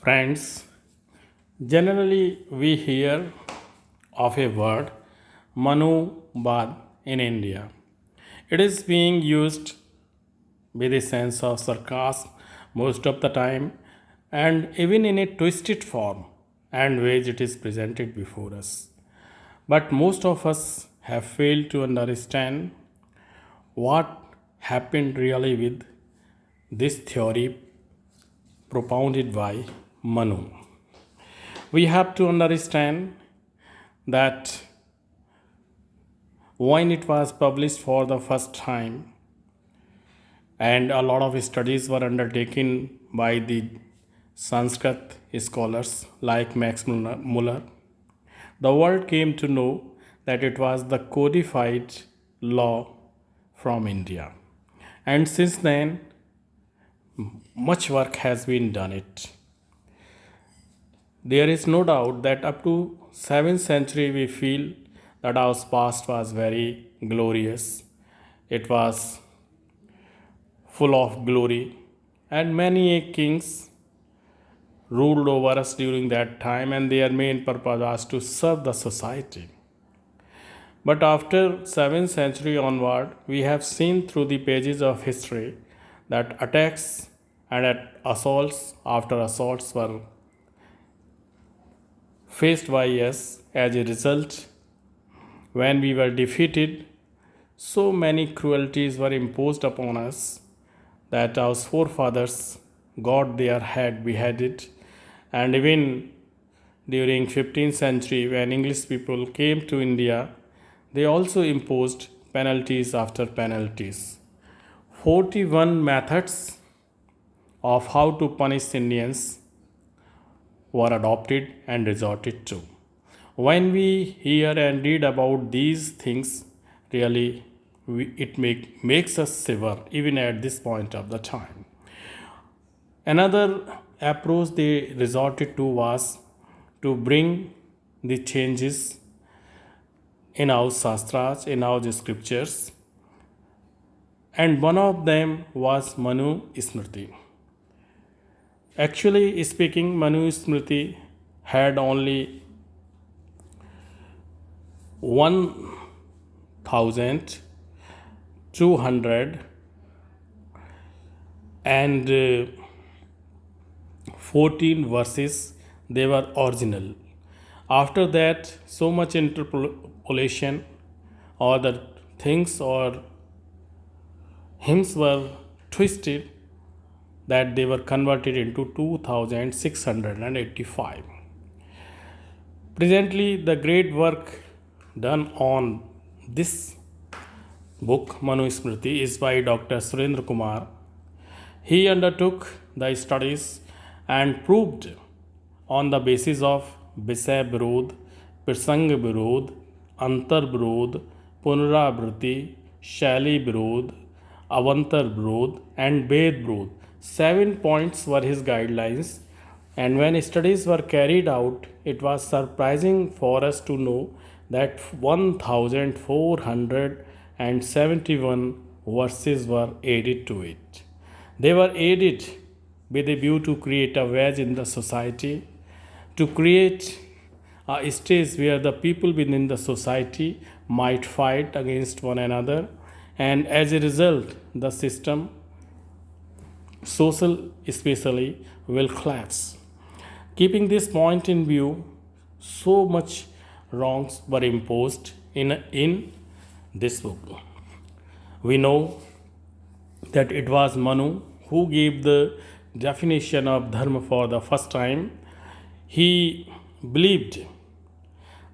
Friends, generally we hear of a word Manubad in India. It is being used with a sense of sarcasm most of the time and even in a twisted form and ways it is presented before us. But most of us have failed to understand what happened really with this theory propounded by Manu. We have to understand that when it was published for the first time and a lot of studies were undertaken by the Sanskrit scholars like Max Muller, the world came to know that it was the codified law from India. And since then, much work has been done it. There is no doubt that up to 7th century we feel that our past was very glorious. It was full of glory and many kings ruled over us during that time and their main purpose was to serve the society. But after 7th century onward, we have seen through the pages of history that attacks and assaults after assaults were faced by us. As a result, when we were defeated, so many cruelties were imposed upon us that our forefathers got their head beheaded. And even during 15th century, when English people came to India, they also imposed penalties after penalties. 41 methods of how to punish Indians were adopted and resorted to. When we hear and read about these things, really makes us shiver even at this point of the time. Another approach they resorted to was to bring the changes in our sastras, in our scriptures, and one of them was Manu Smriti. Actually speaking, Manu Smriti had only 1214 verses. They were original. After that, so much interpolation or the things or hymns were twisted that they were converted into 2685. Presently, the great work done on this book, Manu Smriti, is by Dr. Surendra Kumar. He undertook the studies and proved on the basis of Visay Virodh, Prasang Virodh, Antar Virodh, Punaravriti, Shaili Virodh, Avantar Virodh, and Ved Virodh. 7 points were his guidelines, and when studies were carried out, it was surprising for us to know that 1471 verses were added to it. They were added with a view to create a wedge in the society, to create a stage where the people within the society might fight against one another, and as a result, the system, social especially, will collapse. Keeping this point in view, so much wrongs were imposed in this book. We know that it was Manu who gave the definition of dharma for the first time. He believed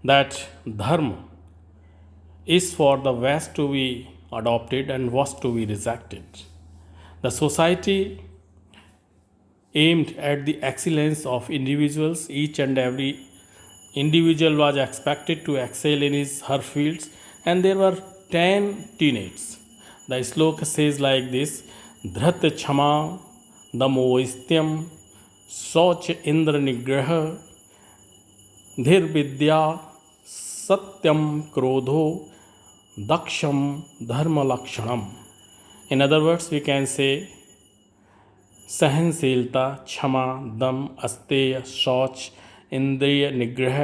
that dharma is for the West to be adopted and West to be rejected. The society aimed at the excellence of individuals. Each and every individual was expected to excel in his her fields, and there were 10 tenets. The sloka says like this: Dhrat Chama Damoistyam Soch Indra Nigraha Dhir Vidya Satyam Krodho Daksham Dharma Lakshanam. In other words, we can say सहनशीलता, क्षमा, दम, अस्तेय, शौच, इंद्रिय निग्रह,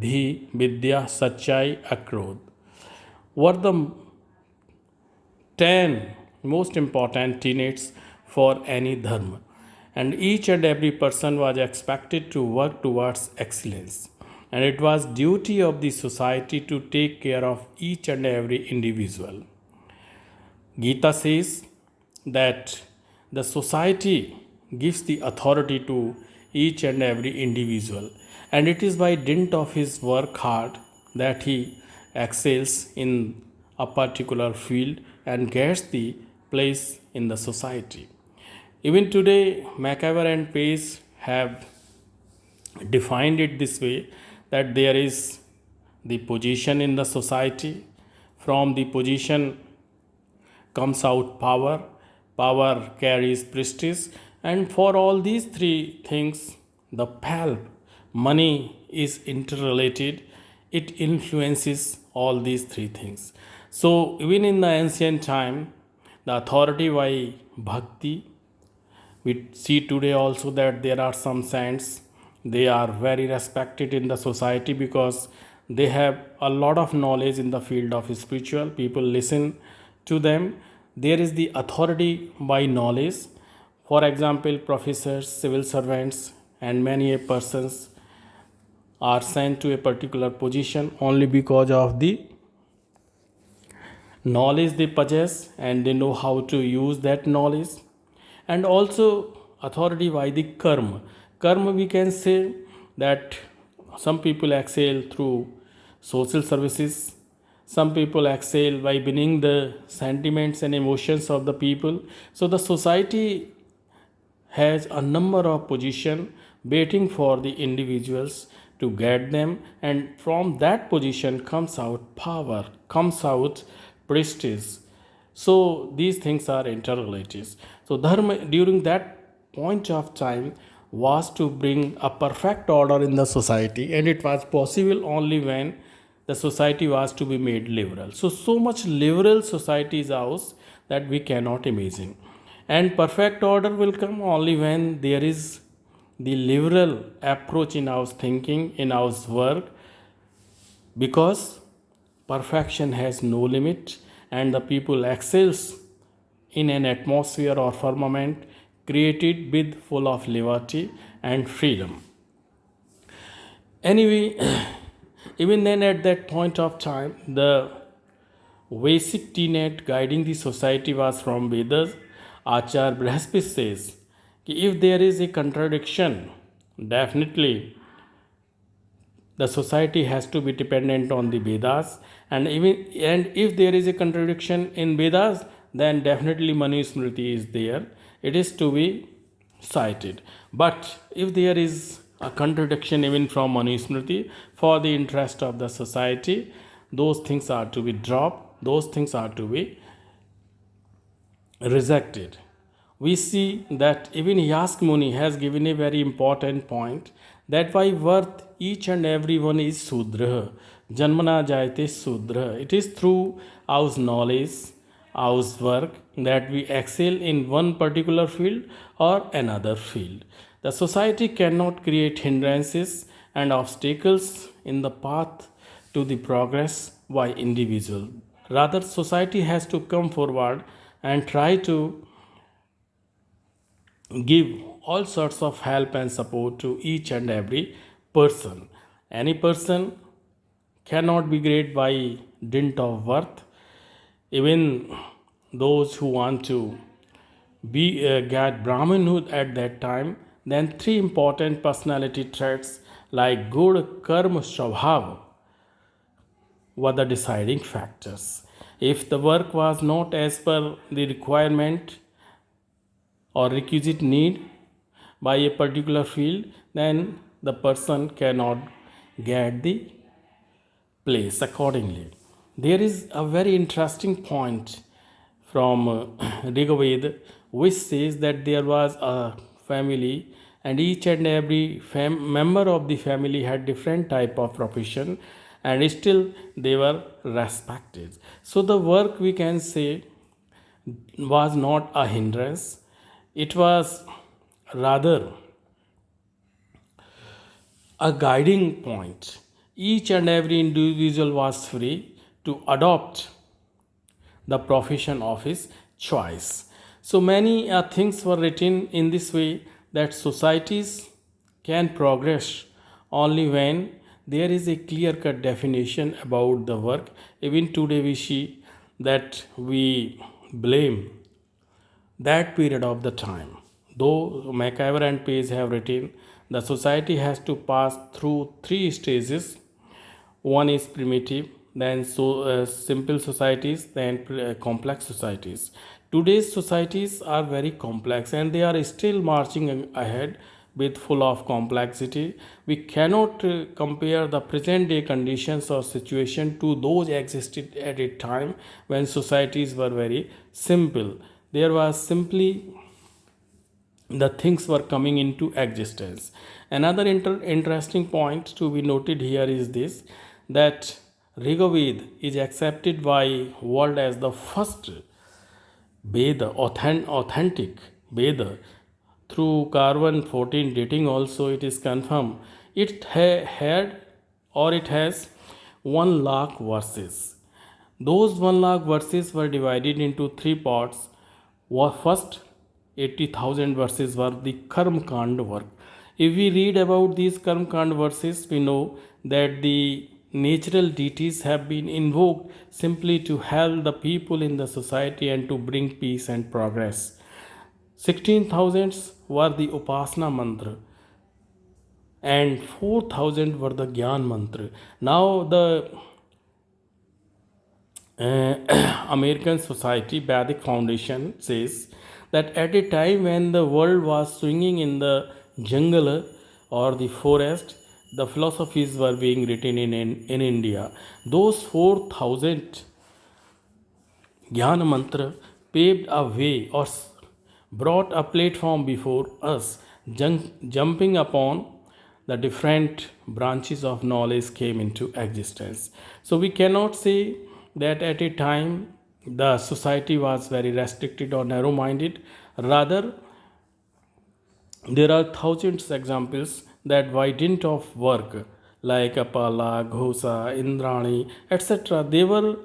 धी, विद्या, सच्चाई, अक्रोध were the 10 most important tenets for any dharma, and each and every person was expected to work towards excellence, and it was duty of the society to take care of each and every individual. Gita says that the society gives the authority to each and every individual, and it is by dint of his work hard that he excels in a particular field and gets the place in the society. Even today, McIver and Pace have defined it this way, that there is the position in the society. From the position comes out power, power carries prestige, and for all these three things, the PALP, money, is interrelated. It influences all these three things. So, even in the ancient time, the authority by bhakti, we see today also that there are some saints, they are very respected in the society because they have a lot of knowledge in the field of spiritual. People listen to them. There is the authority by knowledge. For example, professors, civil servants, and many persons are sent to a particular position only because of the knowledge they possess, and they know how to use that knowledge. And also authority by the karma, we can say that some people excel through social services, some people excel by winning the sentiments and emotions of the people. So the society has a number of position waiting for the individuals to get them, and from that position comes out power, comes out prestige. So these things are interrelated. So dharma during that point of time was to bring a perfect order in the society, and it was possible only when the society was to be made liberal. So much liberal society is ours that we cannot imagine. And perfect order will come only when there is the liberal approach in our thinking, in our work, because perfection has no limit, and the people excels in an atmosphere or firmament created with full of liberty and freedom. Anyway, even then at that point of time, the basic tenet guiding the society was from Vedas. Achar Brihaspati says, if there is a contradiction, definitely the society has to be dependent on the Vedas, and if there is a contradiction in Vedas, then definitely Manusmriti is there. It is to be cited. But if there is a contradiction even from Manusmriti, for the interest of the society, those things are to be dropped, those things are to be rejected. We see that even Yask Muni has given a very important point, that by birth each and every one is Sudra. Janmana Jayate Sudra. It is through our knowledge, our work, that we excel in one particular field or another field. The society cannot create hindrances and obstacles in the path to the progress by individual. Rather, society has to come forward and try to give all sorts of help and support to each and every person. Any person cannot be great by dint of worth. Even those who want to be get Brahmanhood at that time, then three important personality traits like good, karma, swabhav were the deciding factors. If the work was not as per the requirement or requisite need by a particular field, then the person cannot get the place accordingly. There is a very interesting point from Rigveda, which says that there was a family, and each and every member of the family had different type of profession, and still they were respected. So the work, we can say, was not a hindrance. It was rather a guiding point. Each and every individual was free to adopt the profession of his choice. So many things were written in this way that societies can progress only when there is a clear cut definition about the work. Even today, we see that we blame that period of the time. Though McIver and Page have written, the society has to pass through three stages. One is primitive, then simple societies, then complex societies. Today's societies are very complex and they are still marching ahead with full of complexity. We cannot compare the present day conditions or situation to those existed at a time when societies were very simple. There was simply the things were coming into existence. Another interesting point to be noted here is this, that Rigveda is accepted by world as the first Veda, authentic Veda. Through carbon 14 dating also it is confirmed. It had or it has 1 lakh verses. Those 1 lakh verses were divided into three parts. First 80,000 verses were the Karm Kand work. If we read about these Karm Kand verses, we know that the natural deities have been invoked simply to help the people in the society and to bring peace and progress. 16,000 were the Upasana mantra and 4,000 were the Gyan mantra. Now the American Society Vedic Foundation says that at a time when the world was swinging in the jungle or the forest, the philosophies were being written in India. Those 4,000 Jnana Mantra paved a way or brought a platform before us, jumping upon the different branches of knowledge came into existence. So we cannot say that at a time the society was very restricted or narrow minded. Rather, there are thousands examples that by dint of work like Apala, Ghosa, Indrani, etc., they were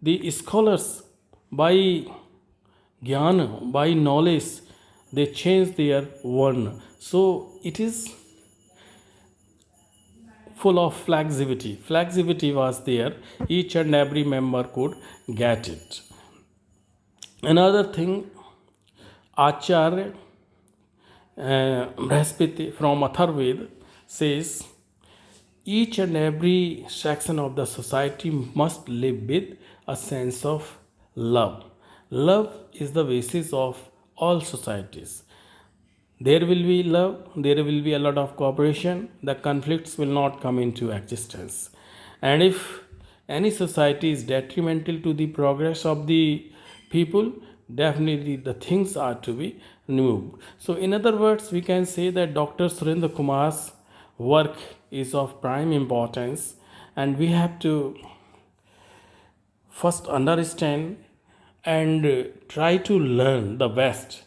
the scholars by jnana, by knowledge, they changed their one. So it is full of flexibility. Flexibility was there. Each and every member could get it. Another thing, Acharya Brahaspati from Atharvaveda says each and every section of the society must live with a sense of love. Love is the basis of all societies. There will be love, there will be a lot of cooperation, the conflicts will not come into existence. And if any society is detrimental to the progress of the people, definitely the things are to be removed. So, in other words, we can say that Dr. Surendra Kumar's work is of prime importance, and we have to first understand and try to learn the best.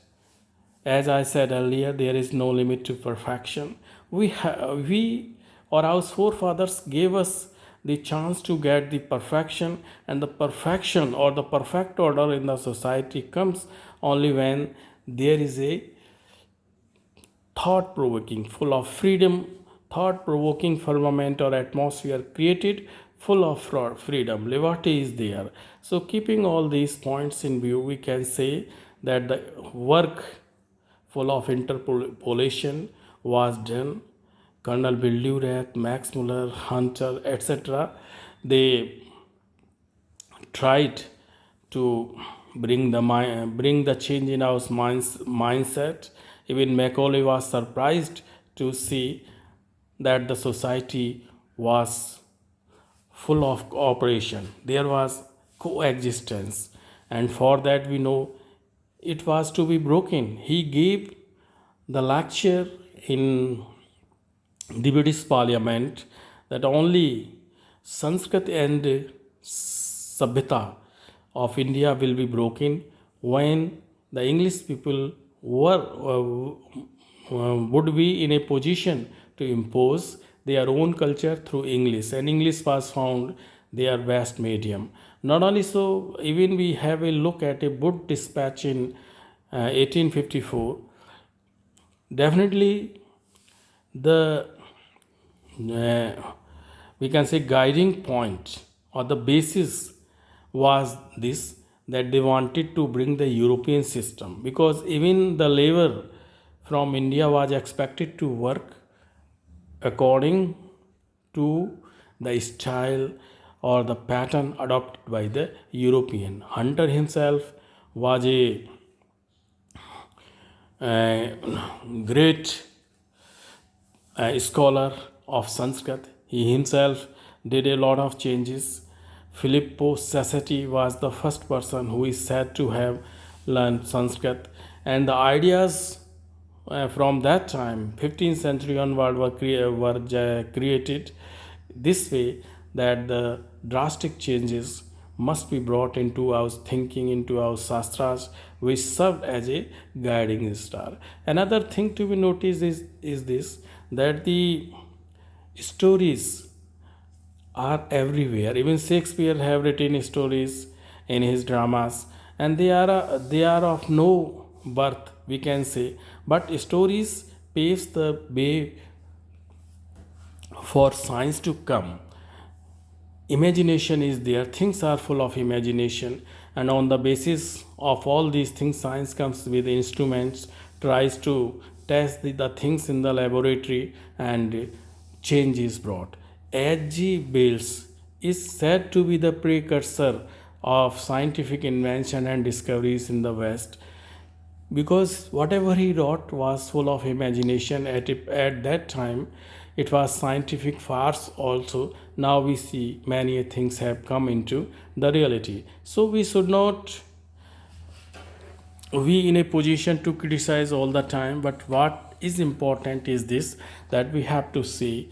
As I said earlier, there is no limit to perfection. We or our forefathers gave us the chance to get the perfection, and the perfection or the perfect order in the society comes only when there is a thought provoking, full of freedom, thought provoking firmament or atmosphere created full of freedom. Liberty is there. So, keeping all these points in view, we can say that the work full of interpolation was done. Colonel Bill Durant, Max Muller, Hunter, etc., they tried to bring the change in our mindset. Even Macaulay was surprised to see that the society was full of cooperation. There was coexistence, and for that we know it was to be broken. He gave the lecture in the British Parliament that only Sanskrit and Sabhyata of India will be broken when the English people were would be in a position to impose their own culture through English, and English was found their vast medium. Not only so, even we have a look at a book dispatch in 1854. Definitely, the uh, we can say guiding point or the basis was this, that they wanted to bring the European system, because even the labor from India was expected to work according to the style or the pattern adopted by the European. Hunter himself was a great scholar of Sanskrit. He himself did a lot of changes. Filippo Sassetti was the first person who is said to have learned Sanskrit, and the ideas from that time, 15th century onward, were created this way, that the drastic changes must be brought into our thinking, into our sastras, which served as a guiding star. Another thing to be noticed is this, that the stories are everywhere. Even Shakespeare have written stories in his dramas, and they are of no birth, we can say, but stories paves the way for science to come. Imagination is there, things are full of imagination, and on the basis of all these things, science comes with instruments, tries to test the things in the laboratory, and change is brought. H.G. Wells is said to be the precursor of scientific invention and discoveries in the West, because whatever he wrote was full of imagination at that time. It was scientific farce also. Now we see many things have come into the reality, so we should not be in a position to criticize all the time, but what is important is this, that we have to see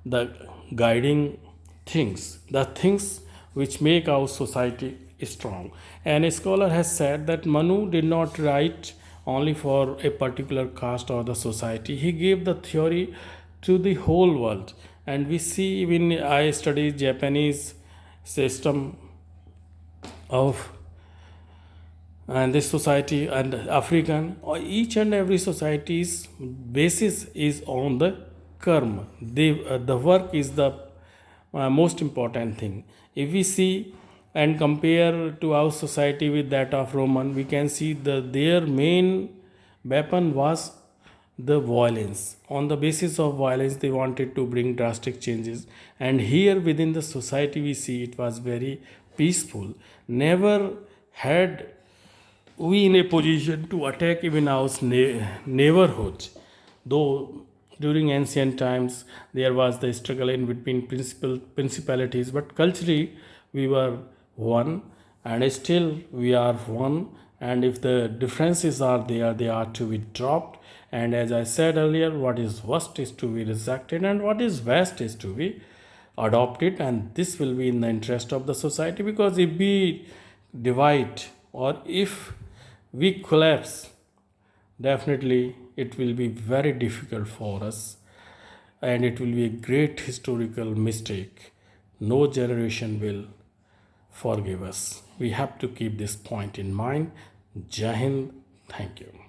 the guiding the things which make our society strong. And a scholar has said that Manu did not write only for a particular caste or the society, he gave the theory to the whole world. And we see, when I study Japanese system of and this society and African, or each and every society's basis is on the karma. The work is the most important thing. If we see and compare to our society with that of Roman, we can see their main weapon was the violence. On the basis of violence, they wanted to bring drastic changes. And here within the society, we see it was very peaceful. Never had we in a position to attack even our neighborhood. Though during ancient times there was the struggle in between principalities, but culturally we were one, and still we are one. And if the differences are there, they are to be dropped. And as I said earlier, what is worst is to be rejected, and what is best is to be adopted, and this will be in the interest of the society. Because if we divide, or if we collapse, definitely it will be very difficult for us, and it will be a great historical mistake. No generation will forgive us. We have to keep this point in mind. Jai Hind. Thank you.